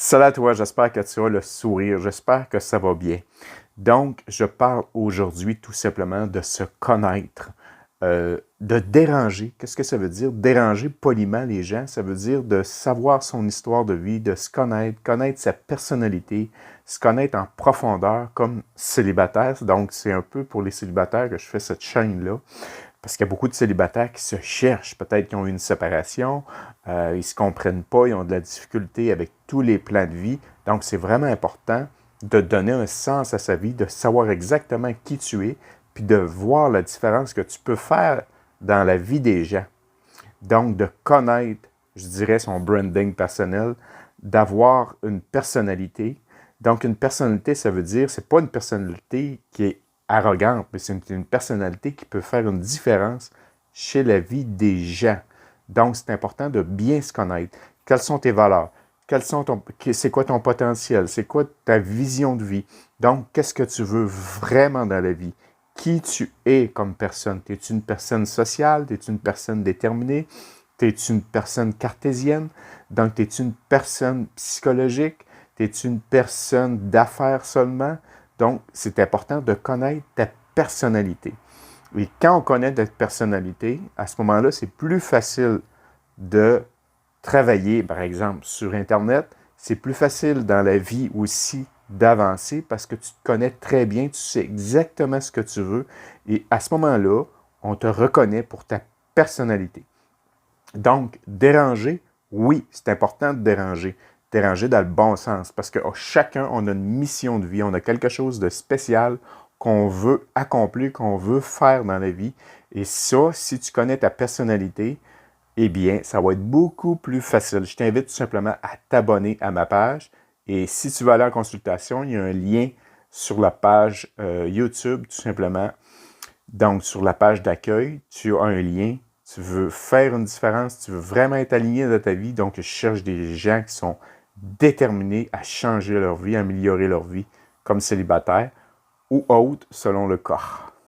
Salut à toi, j'espère que tu as le sourire, j'espère que ça va bien. Donc, je parle aujourd'hui tout simplement de se connaître, de déranger. Qu'est-ce que ça veut dire? Déranger poliment les gens, ça veut dire de savoir son histoire de vie, de se connaître, connaître sa personnalité, se connaître en profondeur comme célibataire. Donc, c'est un peu pour les célibataires que je fais cette chaîne-là. Parce qu'il y a beaucoup de célibataires qui se cherchent, peut-être qu'ils ont eu une séparation, ils ne se comprennent pas, ils ont de la difficulté avec tous les plans de vie. Donc, c'est vraiment important de donner un sens à sa vie, de savoir exactement qui tu es, puis de voir la différence que tu peux faire dans la vie des gens. Donc, de connaître, je dirais, son branding personnel, d'avoir une personnalité. Donc, une personnalité, ça veut dire, c'est pas une personnalité qui est arrogante, mais c'est une personnalité qui peut faire une différence chez la vie des gens. Donc, c'est important de bien se connaître. Quelles sont tes valeurs? C'est quoi ton potentiel? C'est quoi ta vision de vie? Donc, qu'est-ce que tu veux vraiment dans la vie? Qui tu es comme personne? Es-tu une personne sociale? Es-tu une personne déterminée? Es-tu une personne cartésienne? Donc, es-tu une personne psychologique? Es-tu une personne d'affaires seulement? Donc, c'est important de connaître ta personnalité. Et quand on connaît notre personnalité, à ce moment-là, c'est plus facile de travailler, par exemple, sur Internet. C'est plus facile dans la vie aussi d'avancer parce que tu te connais très bien, tu sais exactement ce que tu veux. Et à ce moment-là, on te reconnaît pour ta personnalité. Donc, déranger, oui, c'est important de déranger. Déranger dans le bon sens, parce que chacun, on a une mission de vie, on a quelque chose de spécial qu'on veut accomplir, qu'on veut faire dans la vie. Et ça, si tu connais ta personnalité, eh bien, ça va être beaucoup plus facile. Je t'invite tout simplement à t'abonner à ma page. Et si tu veux aller en consultation, il y a un lien sur la page YouTube, tout simplement. Donc, sur la page d'accueil, tu as un lien. Tu veux faire une différence, tu veux vraiment être aligné dans ta vie. Donc, je cherche des gens qui sont déterminés à changer leur vie, à améliorer leur vie comme célibataire ou autre selon le cas.